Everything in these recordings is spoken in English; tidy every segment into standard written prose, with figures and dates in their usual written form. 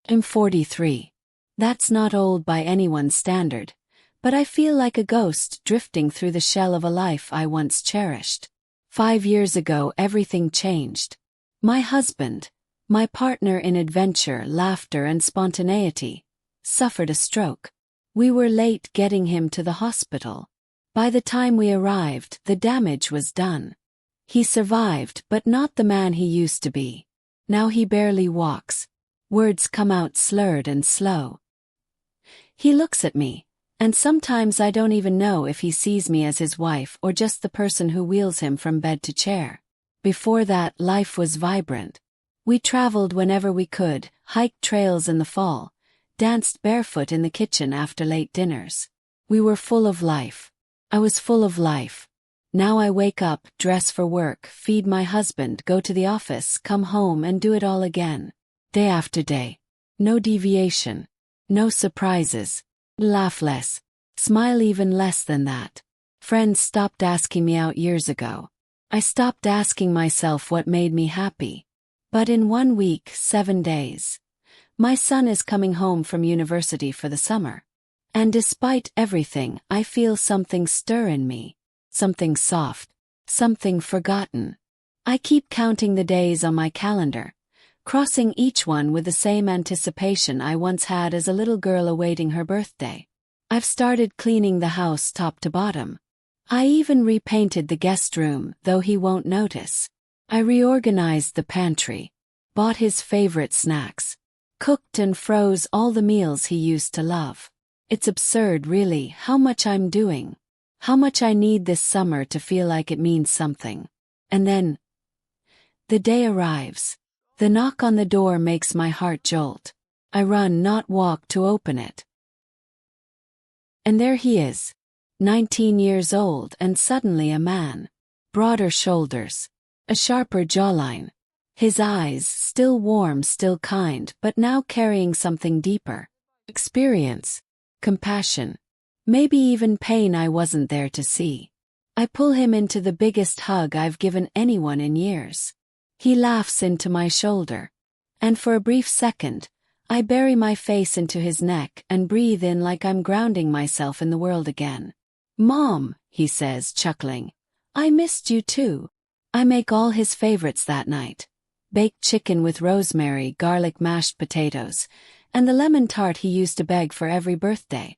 I'm 43. That's not old by anyone's standard, but I feel like a ghost drifting through the shell of a life I once cherished. 5 years ago, everything changed. My husband, my partner in adventure, laughter, and spontaneity, suffered a stroke. We were late getting him to the hospital. By the time we arrived, the damage was done. He survived, but not the man he used to be. Now he barely walks. Words come out slurred and slow. He looks at me, and sometimes I don't even know if he sees me as his wife or just the person who wheels him from bed to chair. Before that, life was vibrant. We traveled whenever we could, hiked trails in the fall, danced barefoot in the kitchen after late dinners. We were full of life. I was full of life. Now I wake up, dress for work, feed my husband, go to the office, come home and do it all again. Day after day. No deviation. No surprises. Laugh less. Smile even less than that. Friends stopped asking me out years ago. I stopped asking myself what made me happy. But in 1 week, 7 days, my son is coming home from university for the summer. And despite everything, I feel something stir in me. Something soft. Something forgotten. I keep counting the days on my calendar, crossing each one with the same anticipation I once had as a little girl awaiting her birthday. I've started cleaning the house top to bottom. I even repainted the guest room, though he won't notice. I reorganized the pantry, bought his favorite snacks, cooked and froze all the meals he used to love. It's absurd, really, how much I'm doing, how much I need this summer to feel like it means something. And then, the day arrives. The knock on the door makes my heart jolt. I run, not walk, to open it. And there he is, 19 years old and suddenly a man. Broader shoulders, a sharper jawline. His eyes, still warm, still kind, but now carrying something deeper. Experience. Compassion. Maybe even pain I wasn't there to see. I pull him into the biggest hug I've given anyone in years. He laughs into my shoulder. And for a brief second, I bury my face into his neck and breathe in like I'm grounding myself in the world again. "Mom," he says, chuckling. "I missed you too." I make all his favorites that night. Baked chicken with rosemary, garlic mashed potatoes, and the lemon tart he used to beg for every birthday.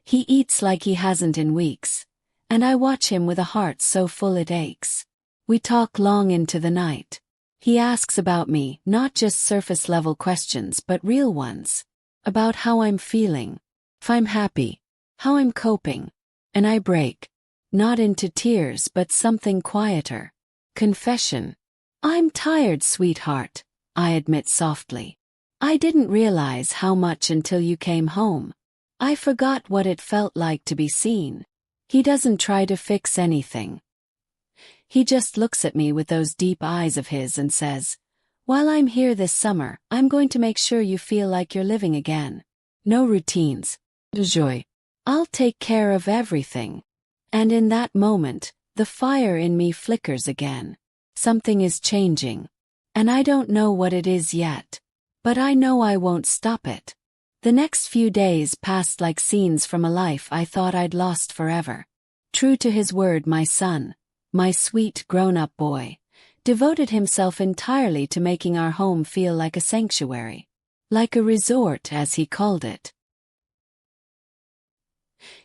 He eats like he hasn't in weeks, and I watch him with a heart so full it aches. We talk long into the night. He asks about me, not just surface-level questions but real ones. About how I'm feeling, if I'm happy, how I'm coping. And I break. Not into tears but something quieter. Confession. "I'm tired, sweetheart," I admit softly. "I didn't realize how much until you came home. I forgot what it felt like to be seen." He doesn't try to fix anything. He just looks at me with those deep eyes of his and says, "While I'm here this summer, I'm going to make sure you feel like you're living again. No routines. Joy. I'll take care of everything." And in that moment, the fire in me flickers again. Something is changing. And I don't know what it is yet. But I know I won't stop it. The next few days passed like scenes from a life I thought I'd lost forever. True to his word, my son, my sweet grown-up boy, devoted himself entirely to making our home feel like a sanctuary. Like a resort, as he called it.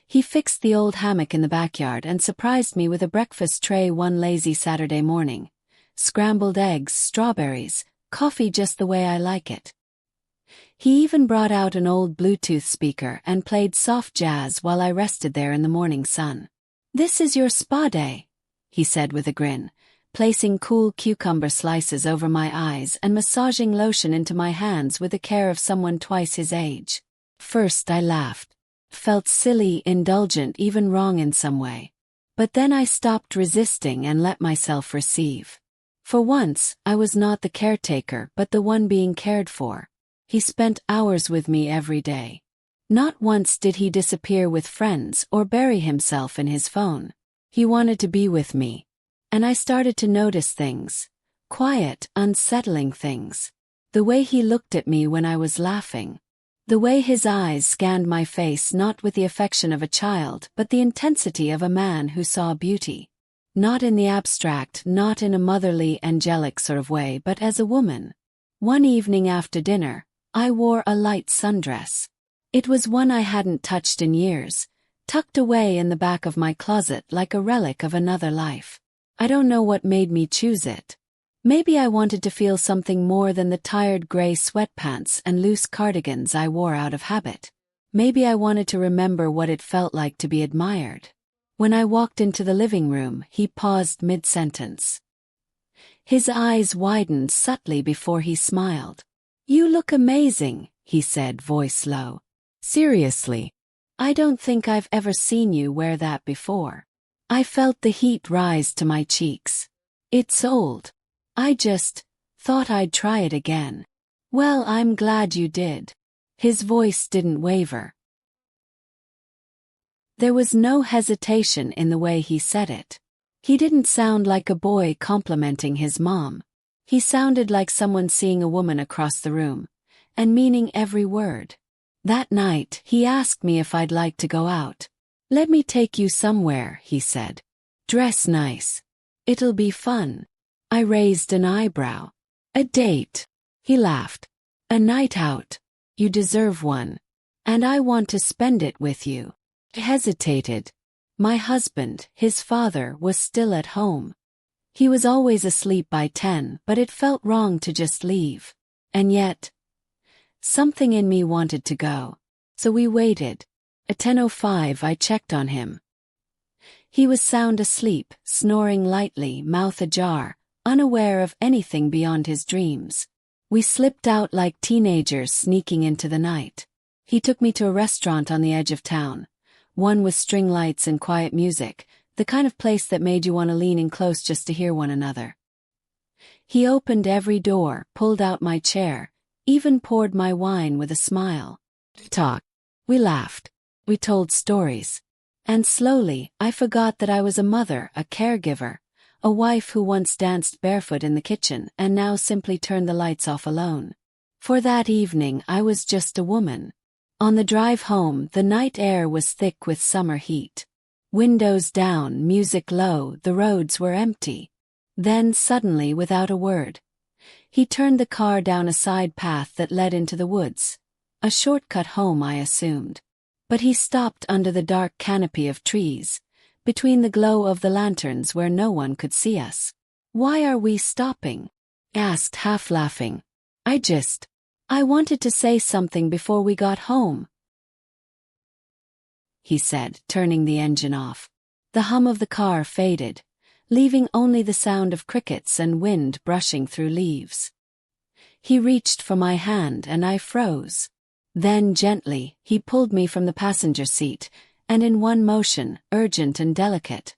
He fixed the old hammock in the backyard and surprised me with a breakfast tray one lazy Saturday morning. Scrambled eggs, strawberries, coffee just the way I like it. He even brought out an old Bluetooth speaker and played soft jazz while I rested there in the morning sun. "This is your spa day," he said with a grin, placing cool cucumber slices over my eyes and massaging lotion into my hands with the care of someone twice his age. First I laughed. Felt silly, indulgent, even wrong in some way. But then I stopped resisting and let myself receive. For once, I was not the caretaker but the one being cared for. He spent hours with me every day. Not once did he disappear with friends or bury himself in his phone. He wanted to be with me. And I started to notice things. Quiet, unsettling things. The way he looked at me when I was laughing. The way his eyes scanned my face, not with the affection of a child but the intensity of a man who saw beauty. Not in the abstract, not in a motherly, angelic sort of way, but as a woman. One evening after dinner, I wore a light sundress. It was one I hadn't touched in years, tucked away in the back of my closet like a relic of another life. I don't know what made me choose it. Maybe I wanted to feel something more than the tired gray sweatpants and loose cardigans I wore out of habit. Maybe I wanted to remember what it felt like to be admired. When I walked into the living room, he paused mid-sentence. His eyes widened subtly before he smiled. "You look amazing," he said, voice low. "Seriously. I don't think I've ever seen you wear that before." I felt the heat rise to my cheeks. "It's old. I just thought I'd try it again." "Well, I'm glad you did." His voice didn't waver. There was no hesitation in the way he said it. He didn't sound like a boy complimenting his mom. He sounded like someone seeing a woman across the room, and meaning every word. That night, he asked me if I'd like to go out. "Let me take you somewhere," he said. "Dress nice. It'll be fun." I raised an eyebrow. "A date?" He laughed. "A night out. You deserve one. And I want to spend it with you." I hesitated. My husband, his father, was still at home. He was always asleep by 10, but it felt wrong to just leave. And yet, something in me wanted to go. So we waited. At 10:05 I checked on him. He was sound asleep, snoring lightly, mouth ajar, unaware of anything beyond his dreams. We slipped out like teenagers sneaking into the night. He took me to a restaurant on the edge of town, one with string lights and quiet music, the kind of place that made you want to lean in close just to hear one another. He opened every door, pulled out my chair, even poured my wine with a smile. Talk. We laughed. We told stories. And slowly, I forgot that I was a mother, a caregiver, a wife who once danced barefoot in the kitchen and now simply turned the lights off alone. For that evening, I was just a woman. On the drive home, the night air was thick with summer heat. Windows down, music low, the roads were empty. Then suddenly, without a word, he turned the car down a side path that led into the woods. A shortcut home, I assumed. But he stopped under the dark canopy of trees, between the glow of the lanterns where no one could see us. "Why are we stopping?" I asked, half laughing. I wanted to say something before we got home," he said, turning the engine off. The hum of the car faded, leaving only the sound of crickets and wind brushing through leaves. He reached for my hand and I froze. Then gently, he pulled me from the passenger seat, and in one motion, urgent and delicate,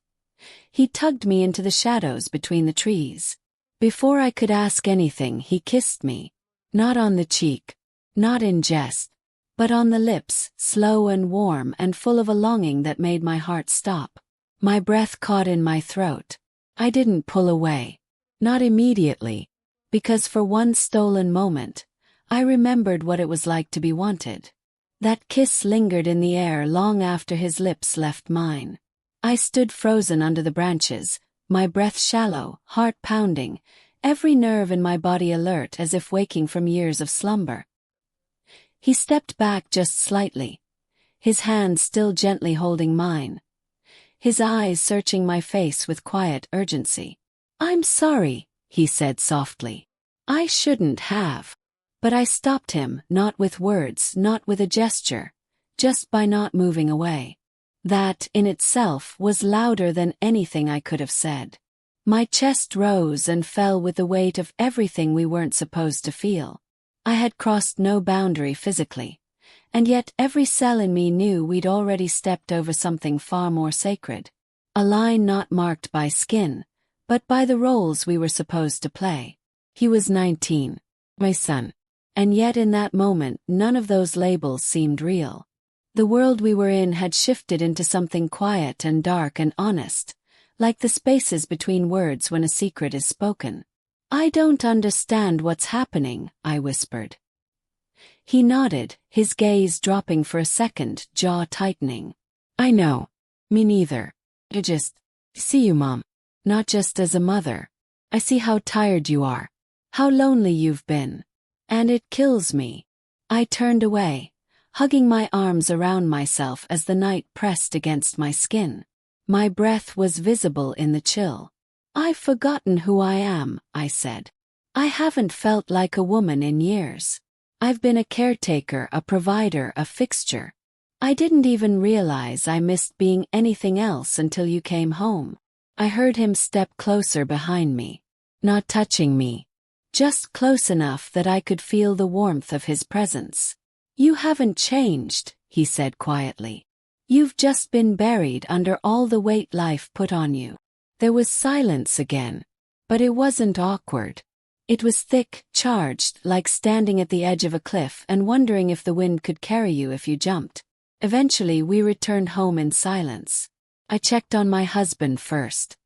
he tugged me into the shadows between the trees. Before I could ask anything, he kissed me. Not on the cheek, not in jest, but on the lips, slow and warm and full of a longing that made my heart stop. My breath caught in my throat. I didn't pull away. Not immediately, because for one stolen moment, I remembered what it was like to be wanted. That kiss lingered in the air long after his lips left mine. I stood frozen under the branches, my breath shallow, heart pounding, every nerve in my body alert as if waking from years of slumber. He stepped back just slightly, his hand still gently holding mine, his eyes searching my face with quiet urgency. "I'm sorry," he said softly. "I shouldn't have." But I stopped him, not with words, not with a gesture, just by not moving away. That, in itself, was louder than anything I could have said. My chest rose and fell with the weight of everything we weren't supposed to feel. I had crossed no boundary physically, and yet every cell in me knew we'd already stepped over something far more sacred. A line not marked by skin, but by the roles we were supposed to play. He was 19, my son. And yet in that moment, none of those labels seemed real. The world we were in had shifted into something quiet and dark and honest, like the spaces between words when a secret is spoken. I don't understand what's happening, I whispered. He nodded, his gaze dropping for a second, jaw tightening. I know. Me neither. I just see you, Mom. Not just as a mother. I see how tired you are. How lonely you've been. And it kills me. I turned away, hugging my arms around myself as the night pressed against my skin. My breath was visible in the chill. I've forgotten who I am, I said. I haven't felt like a woman in years. I've been a caretaker, a provider, a fixture. I didn't even realize I missed being anything else until you came home. I heard him step closer behind me. Not touching me. Just close enough that I could feel the warmth of his presence. You haven't changed, he said quietly. You've just been buried under all the weight life put on you. There was silence again. But it wasn't awkward. It was thick, charged, like standing at the edge of a cliff and wondering if the wind could carry you if you jumped. Eventually we returned home in silence. I checked on my husband first.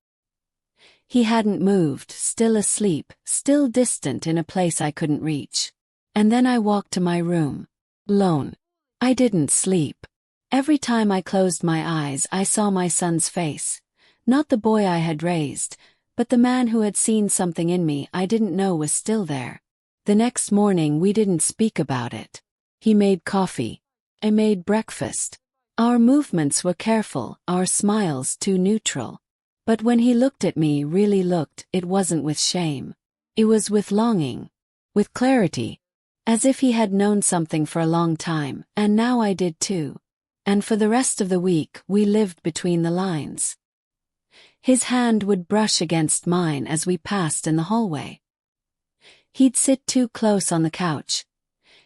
He hadn't moved, still asleep, still distant in a place I couldn't reach. And then I walked to my room. Alone. I didn't sleep. Every time I closed my eyes I saw my son's face. Not the boy I had raised, but the man who had seen something in me I didn't know was still there. The next morning we didn't speak about it. He made coffee. I made breakfast. Our movements were careful, our smiles too neutral. But when he looked at me, really looked, it wasn't with shame. It was with longing. With clarity. As if he had known something for a long time, and now I did too. And for the rest of the week we lived between the lines. His hand would brush against mine as we passed in the hallway. He'd sit too close on the couch.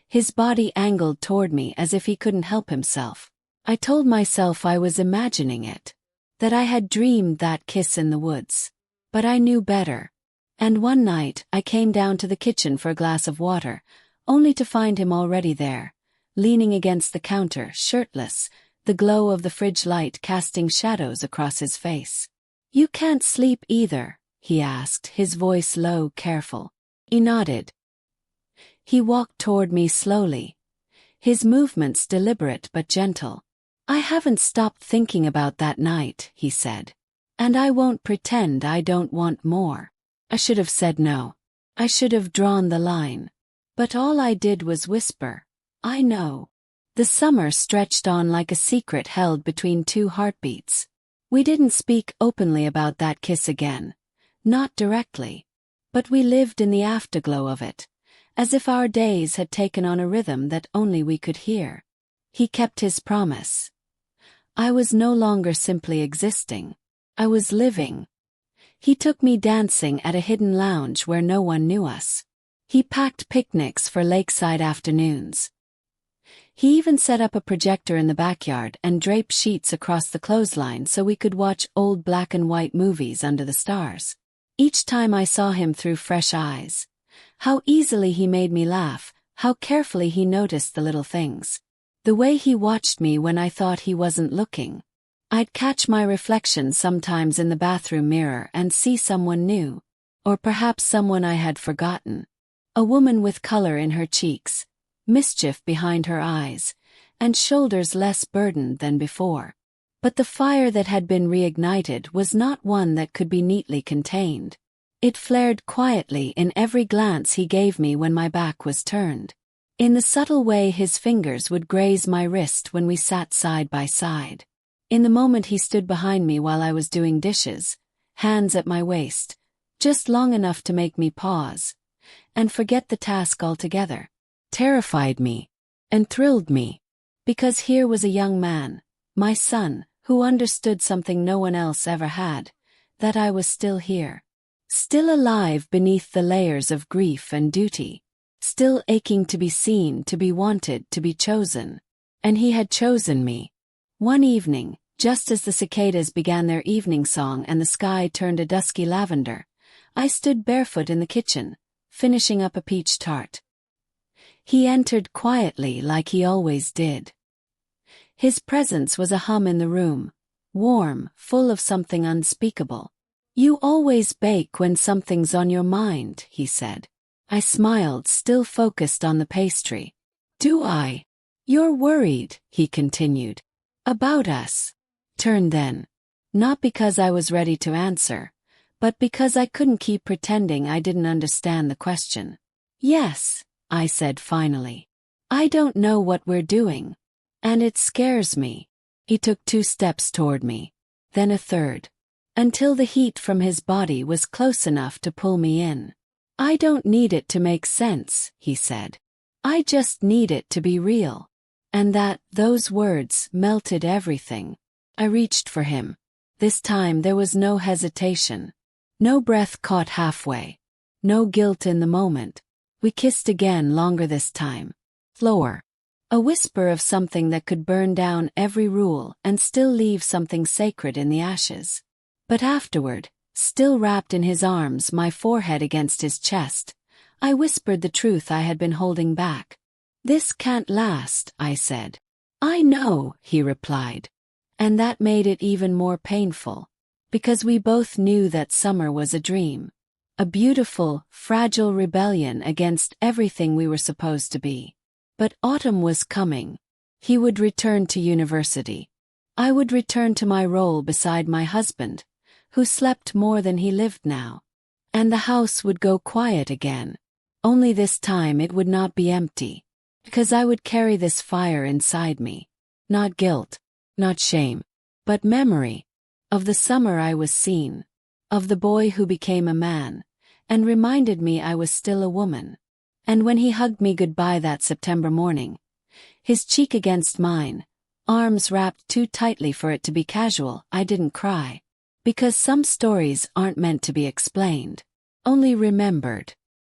His body angled toward me as if he couldn't help himself. I told myself I was imagining it. That I had dreamed that kiss in the woods. But I knew better. And one night I came down to the kitchen for a glass of water, only to find him already there, leaning against the counter, shirtless, the glow of the fridge light casting shadows across his face. You can't sleep either, he asked, his voice low, careful. He nodded. He walked toward me slowly. His movements deliberate but gentle. I haven't stopped thinking about that night, he said. And I won't pretend I don't want more. I should have said no. I should have drawn the line. But all I did was whisper, I know. The summer stretched on like a secret held between two heartbeats. We didn't speak openly about that kiss again. Not directly. But we lived in the afterglow of it, as if our days had taken on a rhythm that only we could hear. He kept his promise. I was no longer simply existing. I was living. He took me dancing at a hidden lounge where no one knew us. He packed picnics for lakeside afternoons. He even set up a projector in the backyard and draped sheets across the clothesline so we could watch old black and white movies under the stars. Each time I saw him through fresh eyes. How easily he made me laugh, how carefully he noticed the little things. The way he watched me when I thought he wasn't looking. I'd catch my reflection sometimes in the bathroom mirror and see someone new. Or perhaps someone I had forgotten. A woman with color in her cheeks, mischief behind her eyes, and shoulders less burdened than before. But the fire that had been reignited was not one that could be neatly contained. It flared quietly in every glance he gave me when my back was turned. In the subtle way his fingers would graze my wrist when we sat side by side. In the moment he stood behind me while I was doing dishes, hands at my waist, just long enough to make me pause and forget the task altogether. Terrified me and thrilled me, because here was a young man, my son, who understood something no one else ever had, that I was still here. Still alive beneath the layers of grief and duty. Still aching to be seen, to be wanted, to be chosen. And he had chosen me. One evening, just as the cicadas began their evening song and the sky turned a dusky lavender, I stood barefoot in the kitchen, finishing up a peach tart. He entered quietly like he always did. His presence was a hum in the room, warm, full of something unspeakable. You always bake when something's on your mind, he said. I smiled, still focused on the pastry. Do I? You're worried, he continued. About us. Turn then. Not because I was ready to answer, but because I couldn't keep pretending I didn't understand the question. Yes, I said finally. I don't know what we're doing. And it scares me. He took 2 steps toward me, then a third, until the heat from his body was close enough to pull me in. I don't need it to make sense, he said. I just need it to be real. And those words melted everything. I reached for him. This time there was no hesitation. No breath caught halfway. No guilt in the moment. We kissed again, longer this time. Slower. A whisper of something that could burn down every rule and still leave something sacred in the ashes. But afterward, still wrapped in his arms, my forehead against his chest, I whispered the truth I had been holding back. This can't last, I said. I know, he replied. And that made it even more painful, because we both knew that summer was a dream. A beautiful, fragile rebellion against everything we were supposed to be. But autumn was coming. He would return to university. I would return to my role beside my husband, who slept more than he lived now. And the house would go quiet again. Only this time it would not be empty. Because I would carry this fire inside me. Not guilt, not shame, but memory. Of the summer I was seen. Of the boy who became a man, and reminded me I was still a woman. And when he hugged me goodbye that September morning, his cheek against mine, arms wrapped too tightly for it to be casual, I didn't cry. Because some stories aren't meant to be explained, only remembered.